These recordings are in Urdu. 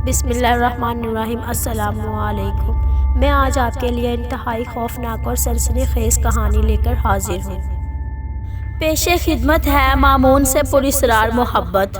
بسم اللہ الرحمن الرحیم۔ السلام علیکم۔ میں آج آپ کے لیے انتہائی خوفناک اور سنسنی خیز کہانی لے کر حاضر ہوں۔ پیش خدمت ہے مامون سے پراسرار محبت۔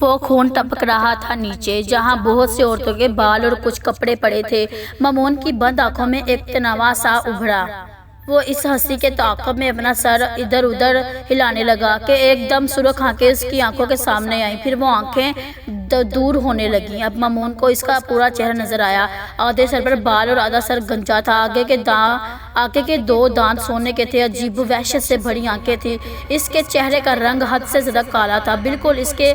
وہ خون ٹپک رہا تھا نیچے، جہاں بہت سی عورتوں کے بال اور کچھ کپڑے پڑے تھے۔ مامون کی بند آنکھوں میں ایک تناوا سا ابھرا۔ وہ اس ہنسی کے تعاقب میں اپنا سر ادھر ادھر ہلانے لگا کہ ایک دم سرخ آنکھیں اس کی آنکھوں کے سامنے آئیں۔ پھر وہ آنکھیں دور ہونے لگیں۔ اب مامون کو اس کا پورا چہرہ نظر آیا۔ آدھے سر پر بال اور آدھا سر گنجا تھا۔ آگے کے دو دانت سونے کے تھے۔ عجیب وحشت سے بھری آنکھیں تھیں۔ اس کے چہرے کا رنگ حد سے زیادہ کالا تھا، بالکل اس کے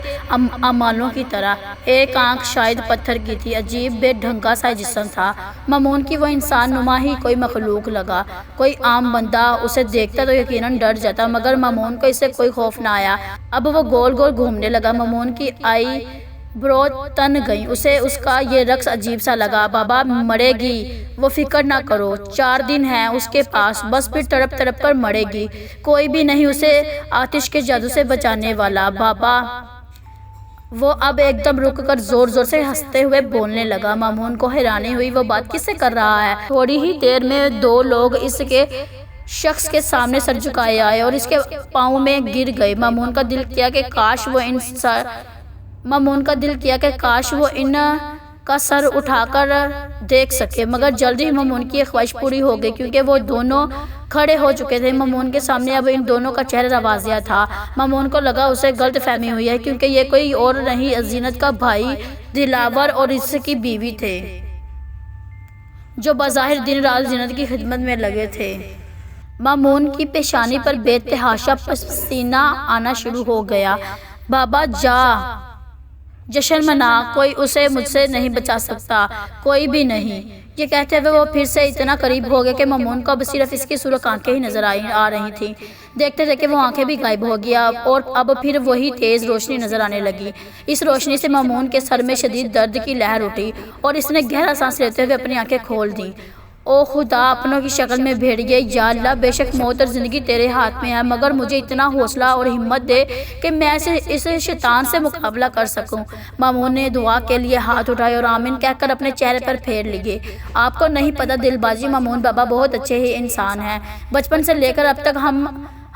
امالوں کی طرح۔ ایک آنکھ شاید پتھر کی تھی۔ عجیب بے ڈھنگا سا جسم تھا مامون کی۔ وہ انسان نما ہی کوئی مخلوق لگا۔ کوئی عام بندہ اسے دیکھتا تو یقیناً ڈر جاتا، مگر مامون کو اس سے کوئی خوف نہ آیا۔ اب وہ گول گول گھومنے لگا۔ مامون کی آئی برو تن گئی۔ اسے اس کا یہ رقص عجیب سا لگا۔ بابا مرے گی، وہ فکر نہ کرو، 4 دن ہیں اس کے پاس، بس پھر تڑپ تڑپ کر مرے گی۔ کوئی بھی نہیں اسے آتش کے جادو سے بچانے والا۔ بابا وہ اب ایک دم رک کر زور زور سے ہنستے ہوئے بولنے لگا۔ مامون کو حیرانی ہوئی، وہ بات کس سے کر رہا ہے؟ تھوڑی ہی دیر میں 2 لوگ اس کے شخص کے سامنے سر جھکائے آئے اور اس کے پاؤں میں گر گئے۔ مامون کا دل کیا کہ کاش وہ ان کا سر اٹھا کر دیکھ سکے، مگر جلد ہی مامون کی یہ خواہش پوری ہو گئی، کیونکہ وہ دونوں کھڑے ہو چکے تھے۔ مامون کے سامنے اب ان دونوں کا چہرہ واضح تھا۔ مامون کو لگا اسے غلط فہمی ہوئی ہے، کیونکہ یہ کوئی اور نہیں، زینت کا بھائی دلاور اور اس کی بیوی تھے، جو بظاہر دن رات زینت کی خدمت میں لگے تھے۔ مامون کی پیشانی پر بے تحاشا پسینہ آنا شروع ہو گیا۔ بابا جشن منا، کوئی اسے مجھ سے نہیں بچا سکتا، کوئی بھی نہیں۔ یہ کہتے ہوئے وہ پھر سے اتنا قریب ہو گیا کہ مامون کو اب صرف اس کی سرخ آنکھیں ہی نظر آ رہی تھیں۔ دیکھتے دیکھتے وہ آنکھیں بھی غائب ہو گیا اور اب پھر وہی تیز روشنی نظر آنے لگی۔ اس روشنی سے مامون کے سر میں شدید درد کی لہر اٹھی اور اس نے گہرا سانس لیتے ہوئے اپنی آنکھیں کھول دیں۔ او خدا، اپنوں کی شکل میں بھیڑیے، یا اللہ، بے شک موت اور زندگی تیرے ہاتھ میں ہے، مگر مجھے اتنا حوصلہ اور ہمت دے کہ میں اس شیطان سے مقابلہ کر سکوں۔ مامون نے دعا کے لیے ہاتھ اٹھائے اور آمین کہہ کر اپنے چہرے پر پھیر لیے۔ آپ کو نہیں پتہ دل بازی، مامون بابا بہت اچھے ہی انسان ہیں۔ بچپن سے لے کر اب تک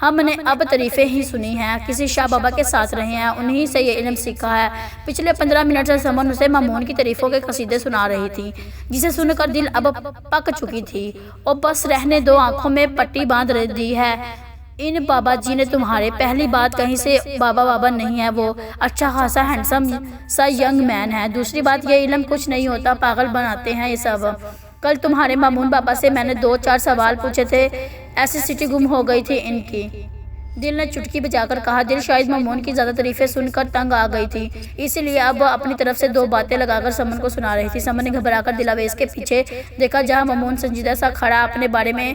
ہم نے اب تعریفیں ہی سنی ہیں۔ کسی شاہ بابا کے ساتھ رہے ہیں، انہی سے یہ علم سیکھا ہے۔ پچھلے 15 منٹ سے سمن اسے مامون کی تعریفوں کے قصیدے سنا رہی تھی، جسے سن کر دل اب پک چکی تھی۔ او بس رہنے دو، آنکھوں میں پٹی باندھ دی ہے ان بابا جی نے تمہارے۔ پہلی بات، کہیں سے بابا نہیں ہے، وہ اچھا خاصا ہینڈسم سا ینگ مین ہے۔ دوسری بات، یہ علم کچھ نہیں ہوتا، پاگل بناتے ہیں یہ سب۔ کل تمہارے مامون بابا سے میں نے 2-4 سوال پوچھے تھے، ایسی سٹی گم ہو گئی تھی ان کی۔ دل نے چٹکی بجا کر کہا۔ دل شاید مامون کی زیادہ تعریفیں سن کر تنگ آ گئی تھی، اسی لیے اب اپنی طرف سے 2 باتیں لگا کر سمن کو سنا رہی تھی۔ سمن نے گھبرا کر دلاویز کے پیچھے دیکھا، جہاں مامون سنجیدہ سا کھڑا اپنے بارے میں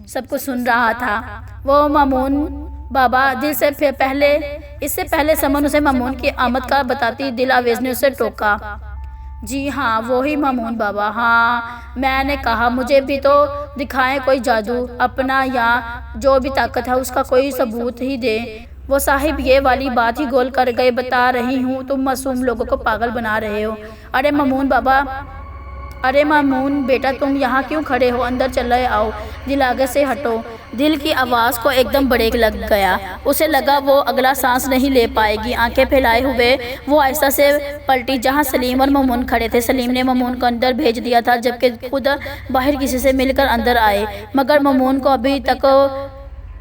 سب کچھ سن رہا تھا۔ وہ مامون بابا، اس سے پہلے سمن اسے مامون کی آمد کا بتاتی دلاویز نے اسے ٹوکا۔ جی ہاں، وہی مامون بابا۔ ہاں، میں نے کہا مجھے بھی تو دکھائیں کوئی جادو اپنا، یا جو بھی طاقت ہے اس کا کوئی ثبوت ہی دیں۔ وہ صاحب یہ والی بات ہی گول کر گئے، بتا رہی ہوں، تم معصوم لوگوں کو پاگل بنا رہے ہو۔ ارے مامون بیٹا، تم یہاں کیوں کھڑے ہو؟ اندر چلے آؤ، دل آگے سے ہٹو۔ دل کی آواز کو ایک دم بریک لگ گیا۔ اسے لگا وہ اگلا سانس نہیں لے پائے گی۔ آنکھیں پھیلائے ہوئے وہ آہستہ سے پلٹی، جہاں سلیم اور مامون کھڑے تھے۔ سلیم نے مامون کو اندر بھیج دیا تھا، جبکہ خود باہر کسی سے مل کر اندر آئے، مگر مامون کو ابھی تک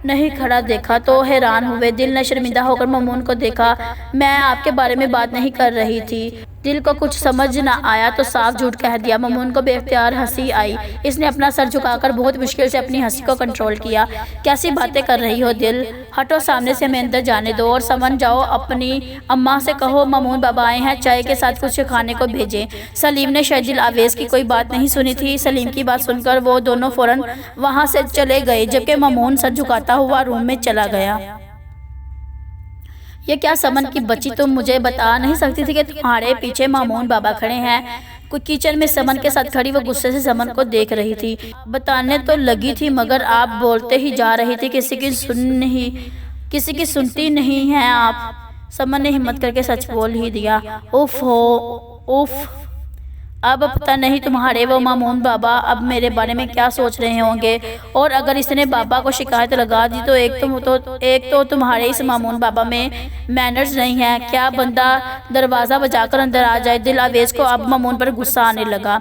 نہیں کھڑا دیکھا تو حیران ہوئے۔ دل نے شرمندہ ہو کر مامون کو دیکھا۔ میں آپ کے بارے میں بات نہیں کر رہی تھی۔ دل کو کچھ سمجھ نہ آیا تو صاف جھوٹ کہہ دیا۔ مامون کو بے اختیار ہنسی آئی۔ اس نے اپنا سر جھکا کر بہت مشکل سے اپنی ہنسی کو کنٹرول کیا۔ کیسی باتیں کر رہی ہو دل؟ ہٹو سامنے سے، ہمیں اندر جانے دو، اور سمن جاؤ اپنی اماں سے کہو مامون بابا آئے ہیں، چائے کے ساتھ کچھ کھانے کو بھیجیں۔ سلیم نے شاید دلاویز کی کوئی بات نہیں سنی تھی۔ سلیم کی بات سن کر وہ دونوں فوراً وہاں سے چلے گئے، جبکہ مامون سر جھکاتا ہوا روم میں چلا گیا۔ یہ کیا سمن کی بچی، تم مجھے بتا نہیں سکتی تھی کہ تمہارے پیچھے مامون بابا کھڑے ہیں؟ کچن میں سمن کے ساتھ کھڑی وہ غصے سے سمن کو دیکھ رہی تھی۔ بتانے تو لگی تھی، مگر آپ بولتے ہی جا رہی تھی، کسی کی سنتی نہیں ہیں آپ۔ سمن نے ہمت کر کے سچ بول ہی دیا۔ اف اب پتہ نہیں تمہارے وہ مامون بابا اب میرے بارے میں کیا سوچ رہے ہوں گے، اور اگر اس نے بابا کو شکایت لگا دی تو ایک تو تمہارے اس مامون بابا میں مینرز نہیں ہیں، کیا بندہ دروازہ بجا کر اندر آ جائے۔ دل آویز کو اب مامون پر غصہ آنے لگا۔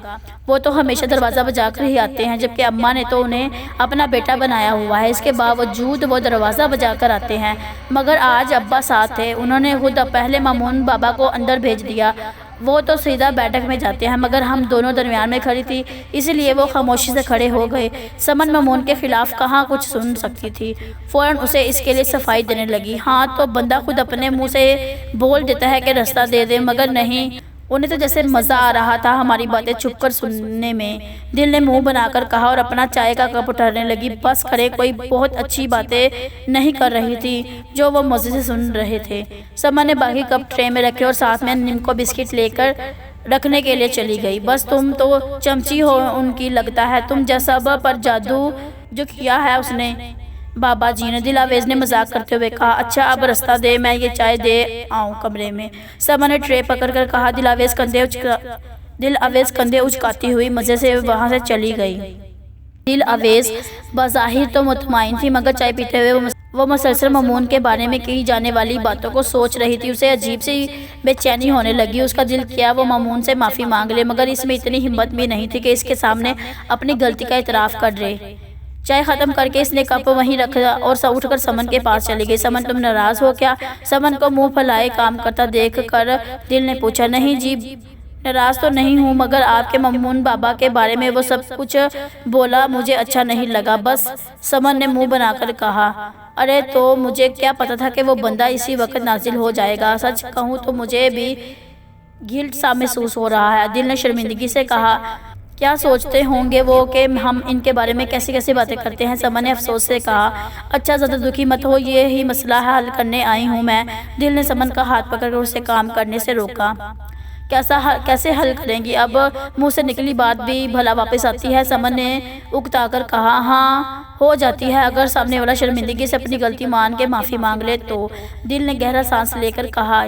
وہ تو ہمیشہ دروازہ بجا کر ہی آتے ہیں، جبکہ اماں نے تو انہیں اپنا بیٹا بنایا ہوا ہے، اس کے باوجود وہ دروازہ بجا کر آتے ہیں۔ مگر آج ابا ساتھ تھے، انہوں نے خود پہلے مامون بابا کو اندر بھیج دیا۔ وہ تو سیدھا بیٹھک میں جاتے ہیں، مگر ہم دونوں درمیان میں کھڑی تھی، اس لیے وہ خاموشی سے کھڑے ہو گئے۔ سمن مامون کے خلاف کہاں کچھ سن سکتی تھی، فوراً اسے اس کے لیے صفائی دینے لگی۔ ہاں تو بندہ خود اپنے منہ سے بول دیتا ہے کہ راستہ دے دے، مگر نہیں، انہیں تو جیسے مزہ آ رہا تھا ہماری باتیں چھپ کر سننے میں۔ دل نے منہ بنا کر کہا اور اپنا چائے کا کپ اٹھانے لگی۔ بس کرے کوئی بہت اچھی باتیں نہیں کر رہی تھی جو وہ مزے سے سن رہے تھے۔ سمن نے باقی کپ ٹرے میں رکھے اور ساتھ میں نمکو بسکٹ لے کر رکھنے کے لیے چلی گئی۔ بس تم تو چمچی ہو ان کی، لگتا ہے تم جیسا پر جادو جو کیا ہے اس نے بابا جی نے، دل آویز نے مذاق کرتے ہوئے کہا۔ اچھا اب راستہ دے، میں یہ چائے دے آؤں کمرے میں۔ سمن نے ٹرے پکڑ کر کہا۔ دل آویز کندھے اچکاتی ہوئی مزے سے وہاں سے چلی گئی۔ دل آویز بظاہر تو مطمئن تھی، مگر چائے پیتے ہوئے وہ مسلسل مامون کے بارے میں کہی جانے والی باتوں کو سوچ رہی تھی۔ اسے عجیب سی بے چینی ہونے لگی۔ اس کا دل کیا وہ مامون سے معافی مانگ لے، مگر اس میں اتنی ہمت بھی نہیں تھی کہ اس کے سامنے اپنی غلطی کا اعتراف کر لے۔ چائے ختم کر کے اس نے کپ وہیں رکھا اور اٹھ کر سمن کے پاس چلی گئی۔ سمن تم ناراض ہو کیا؟ سمن کو منہ پھیلائے کام کرتا دیکھ کر دل نے پوچھا۔ نہیں جی، ناراض تو نہیں ہوں، مگر آپ کے مامون بابا کے بارے میں وہ سب کچھ بولا مجھے اچھا نہیں لگا بس، سمن نے منہ بنا کر کہا۔ ارے تو مجھے کیا پتا تھا کہ وہ بندہ اسی وقت نازل ہو جائے گا، سچ کہوں تو مجھے بھی گلٹ سا محسوس ہو رہا ہے۔ دل نے شرمندگی سے کہا۔ کیا سوچتے ہوں گے وہ کہ ہم ان کے بارے میں کیسی باتیں کرتے ہیں، سمن نے افسوس سے کہا۔ اچھا زیادہ دکھی مت ہو، یہی مسئلہ حل کرنے آئی ہوں میں۔ دل نے سمن کا ہاتھ پکڑ کر اسے کام کرنے سے روکا۔ کیسے حل کریں گی؟ اب منہ سے نکلی بات بھی بھلا واپس آتی ہے، سمن نے اکتا کر کہا۔ ہاں ہو جاتی ہے، اگر سامنے والا شرمندگی سے اپنی غلطی مان کے معافی مانگ لے تو۔ دل نے گہرا سانس لے کر کہا۔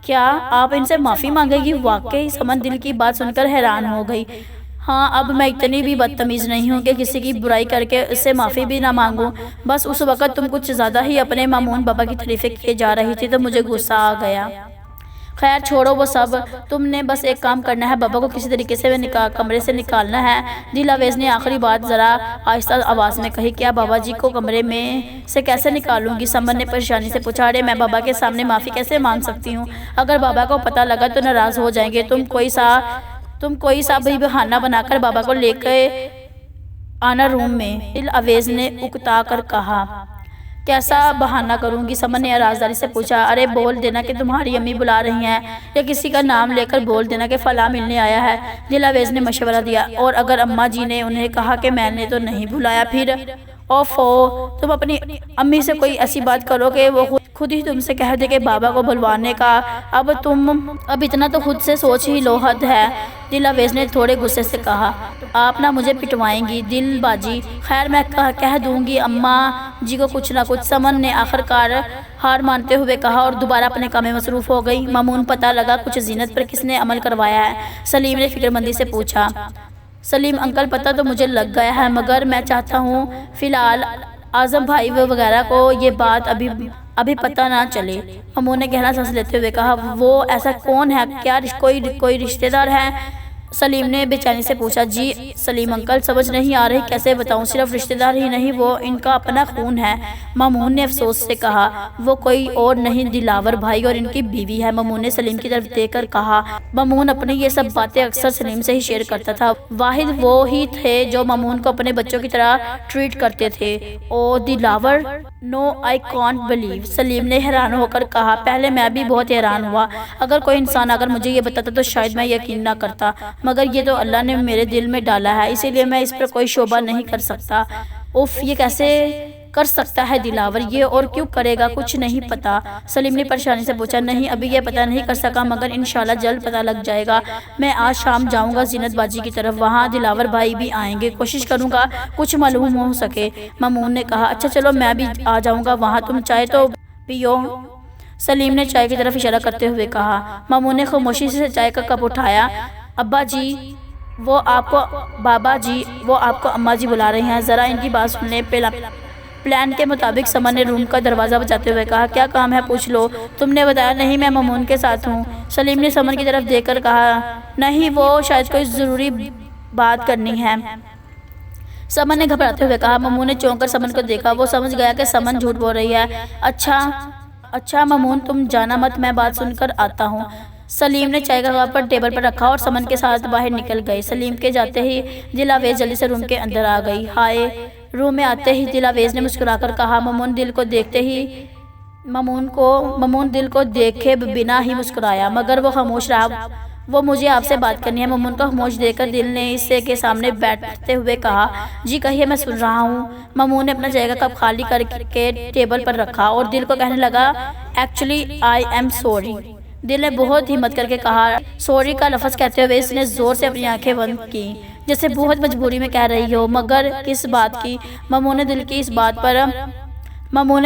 کیا آپ ان سے معافی مانگے گی؟ واقعی؟ سمن دل کی بات سن کر حیران ہو گئی۔ ہاں، اب میں اتنی بھی بدتمیز نہیں ہوں کہ کسی کی برائی کر کے اس سے معافی بھی نہ مانگوں، بس اس وقت تم کچھ زیادہ ہی اپنے مامون بابا کی تعریفیں کیے جا رہی تھی تو مجھے غصہ آ گیا۔ خیر چھوڑو وہ سب، تم نے بس ایک کام کرنا ہے، بابا کو کسی طریقے سے کمرے سے نکالنا ہے۔ دل آویز نے آخری بات ذرا آہستہ آواز میں کہی۔ کیا بابا جی کو کمرے میں سے کیسے نکالوں گی؟ سمن نے پریشانی سے پوچھا۔ ارے میں بابا کے سامنے معافی کیسے مانگ سکتی ہوں؟ اگر بابا کو پتہ لگا تو ناراض ہو جائیں گے۔ تم کوئی سا بھی بہانہ بنا کر بابا کو لے کے آنا روم میں، دل آویز نے اکتا کر کہا۔ کیسا بہانہ کروں گی؟ سمن نے آرازداری سے پوچھا۔ ارے بول دینا کہ تمہاری امی بلا رہی ہیں، یا کسی کا نام لے کر بول دینا کہ فلاں ملنے آیا ہے، دل آویز نے مشورہ دیا۔ اور اگر اماں جی نے انہیں کہا کہ میں نے تو نہیں بلایا پھر؟ اوفو، تم اپنی امی سے کوئی ایسی بات کرو کہ وہ خود ہی تم سے کہہ دے کہ بابا کو بلوانے کا۔ اب اتنا تو خود سے سوچ ہی لو، حد ہے، دل آویز نے تھوڑے غصے سے کہا۔ آپ نہ مجھے پٹوائیں گی دل باجی؟ خیر میں کہہ دوں گی اماں جی کو کچھ نہ کچھ، سمن نے آخرکار ہار مانتے ہوئے کہا اور دوبارہ اپنے کام میں مصروف ہو گئی۔ مامون پتہ لگا کچھ زینت پر کس نے عمل کروایا ہے؟ سلیم نے فکر مندی سے پوچھا۔ سلیم انکل پتہ تو مجھے لگ گیا ہے، مگر میں چاہتا ہوں فی الحال اعظم بھائی وغیرہ کو یہ بات ابھی پتہ نہ چلے۔ مامون نے گہرا سانس لیتے ہوئے کہا۔ وہ ایسا کون ہے؟ کیا کوئی رشتہ دار ہے؟ سلیم نے بے چینی سے پوچھا۔ جی سلیم انکل، سمجھ نہیں آ رہی کیسے بتاؤں، صرف رشتہ دار ہی نہیں، وہ ان کا اپنا خون ہے، مامون نے افسوس سے کہا۔ وہ کوئی اور نہیں، دلاور بھائی اور ان کی بیوی ہے، مامون نے سلیم کی طرف دیکھ کر کہا۔ مامون اپنی یہ سب باتیں اکثر سلیم سے ہی شیئر کرتا تھا، واحد وہ ہی تھے جو مامون کو اپنے بچوں کی طرح ٹریٹ کرتے تھے۔ او دلاور؟ نو آئی کانٹ بلیو، سلیم نے حیران ہو کر کہا۔ پہلے میں بھی بہت حیران ہوا، اگر کوئی انسان اگر مجھے یہ بتاتا تو شاید میں یقین نہ کرتا، مگر یہ تو اللہ نے میرے دل میں ڈالا ہے، اسی لیے میں اس پر کوئی شبہ نہیں کر سکتا۔ اف، یہ کیسے کر سکتا ہے دلاور؟ یہ اور کیوں کرے گا؟ کچھ نہیں پتا، سلیم نے پریشانی سے پوچھا۔ نہیں ابھی یہ پتہ نہیں کر سکا، مگر انشاءاللہ جلد پتہ لگ جائے گا۔ میں آج شام جاؤں گا زینت باجی کی طرف، وہاں دلاور بھائی بھی آئیں گے، کوشش کروں گا کچھ معلوم ہو سکے، مامون نے کہا۔ اچھا چلو میں بھی آ جاؤں گا وہاں، تم چائے تو پیو۔ سلیم نے چائے کی طرف اشارہ کرتے ہوئے کہا۔ مامون نے خاموشی سے چائے کا کپ اٹھایا۔ ابا جی وہ آپ کو، بابا جی وہ آپ کو اماں جی بلا رہی ہیں، ذرا ان کی بات سن لیں۔ پلان کے مطابق سمن نے روم کا دروازہ بجاتے ہوئے کہا، کیا کام ہے پوچھ لو۔ تم نے بتایا نہیں میں مامون کے ساتھ ہوں۔ سلیم نے سمن کی طرف دیکھ کر کہا، نہیں وہ شاید کوئی ضروری بات کرنی ہے۔ سمن نے گھبراتے ہوئے کہا۔ مامون نے چونک کر سمن کو دیکھا، وہ سمجھ گیا کہ سمن جھوٹ بول رہی ہے۔ اچھا مامون تم جانا مت، میں بات سن کر آتا ہوں۔ سلیم نے چائے کا کپ ٹیبل پر رکھا اور سمن کے ساتھ باہر نکل گئے۔ سلیم کے جاتے ہی دلاویز جلدی سے روم کے اندر آ گئی۔ ہائے، روم میں آتے ہی دلاویز نے مسکرا کر کہا۔ مامون دل کو دیکھے بنا ہی مسکرایا، مگر وہ خاموش رہا۔ وہ مجھے آپ سے بات کرنی ہے۔ مامون کو خاموش دیکھ کر دل نے اسے کے سامنے بیٹھتے ہوئے کہا، جی کہیے میں سن رہا ہوں۔ مامون نے اپنا چائے کا کپ خالی کر کے ٹیبل پر رکھا اور دل کو کہنے لگا، ایکچولی آئی ایم سوری۔ دل نے بہت ہمت کر کے کہا۔ سوری کا لفظ کہتے ہوئے اس نے زور سے اپنی آنکھیں بند کی، جیسے بہت مجبوری میں کہہ رہی ہو، مگر کس بات کی؟ مامون نے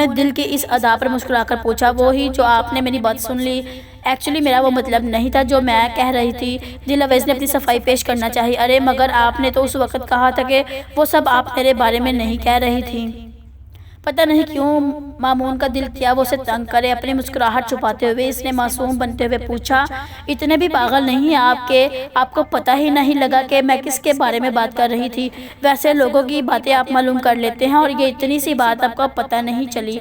دل کی اس ادا پر مسکرا کر پوچھا، وہی جو آپ نے میری بات سن لی۔ ایکچولی میرا وہ مطلب نہیں تھا جو میں کہہ رہی تھی۔ دلاویز نے اپنی صفائی پیش کرنا چاہی۔ ارے مگر آپ نے تو اس وقت کہا تھا کہ وہ سب آپ میرے بارے میں نہیں کہہ رہی تھی۔ پتہ نہیں کیوں مامون کا دل کیا وہ اسے تنگ کرے۔ اپنی مسکراہٹ چھپاتے ہوئے اس نے معصوم بنتے ہوئے پوچھا، اتنے بھی پاگل نہیں آپ کہ آپ کو پتہ ہی نہیں لگا کہ میں کس کے بارے میں بات کر رہی تھی؟ ویسے لوگوں کی باتیں آپ معلوم کر لیتے ہیں اور یہ اتنی سی بات آپ کو پتہ نہیں چلی،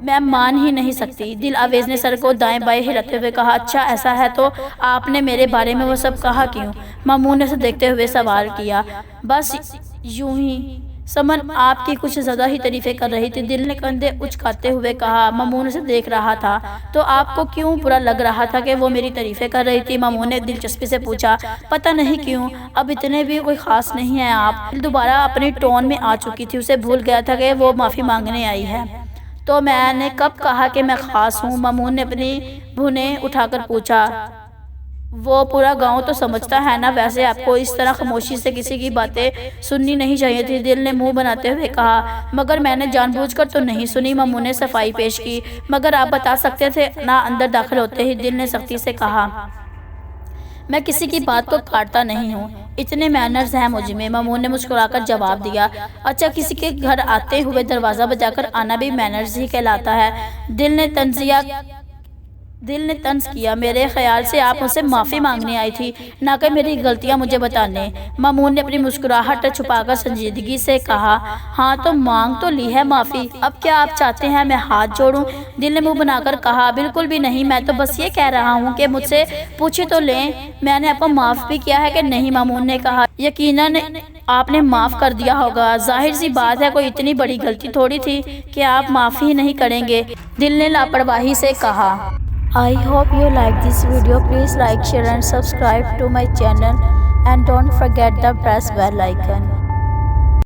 میں مان ہی نہیں سکتی۔ دلاویز نے سر کو دائیں بائیں ہلاتے ہوئے کہا، اچھا ایسا ہے تو آپ نے میرے بارے میں وہ سب کہا کیوں؟ مامون نے اسے دیکھتے ہوئے سوال کیا۔ بس یوں ہی۔ سمن آپ کی کچھ زیادہ ہی تعریفیں کر رہی تھی، دل نے کندھے اچکاتے ہوئے کہا۔ مامون اسے دیکھ رہا تھا، تو آپ کو کیوں برا لگ رہا تھا کہ وہ میری تعریفیں کر رہی تھی؟ مامون نے دلچسپی سے پوچھا۔ پتہ نہیں کیوں، اب اتنے بھی کوئی خاص نہیں ہیں آپ۔ دل دوبارہ اپنی ٹون میں آ چکی تھی، اسے بھول گیا تھا کہ وہ معافی مانگنے آئی ہے۔ تو میں نے کب کہا کہ میں خاص ہوں؟ مامون نے اپنی بھونیں اٹھا کر پوچھا۔ وہ پورا گاؤں تو سمجھتا ہے نا، ویسے آپ کو اس طرح خاموشی سے کسی کی باتیں سننی نہیں چاہیے تھی، دل نے منہ بناتے ہوئے کہا۔ مگر میں نے جان بوجھ کر تو نہیں سنی، مامون نے صفائی پیش کی۔ مگر آپ بتا سکتے تھے نا۔ اندر داخل ہوتے ہی دل نے سختی سے کہا، میں کسی کی بات کو کاٹتا نہیں ہوں، اتنے مینرز ہیں مجھ میں۔ مامون نے مسکرا کر جواب دیا، اچھا کسی کے گھر آتے ہوئے دروازہ بجا کر آنا بھی مینرز ہی کہلاتا ہے؟ دل نے طنز کیا، میرے خیال سے آپ مجھ سے معافی مانگنے آئی تھی، نہ کہ میری غلطیاں مجھے بتانے۔ مامون نے اپنی مسکراہٹ چھپا کر سنجیدگی سے کہا، ہاں تو مانگ تو لی ہے معافی، اب کیا آپ چاہتے ہیں میں ہاتھ جوڑوں؟ دل نے منہ بنا کر کہا، بالکل بھی نہیں، میں تو بس یہ کہہ رہا ہوں کہ مجھ سے پوچھ تو لیں میں نے آپ کو معاف بھی کیا ہے کہ نہیں۔ مامون نے کہا، یقیناً آپ نے معاف کر دیا ہوگا، ظاہر سی بات ہے، کوئی اتنی بڑی غلطی تھوڑی تھی کہ آپ معافی نہیں کریں گے، دل نے لاپرواہی سے کہا۔ I hope you like this video. Please like, share and subscribe to my channel and don't forget the press bell icon.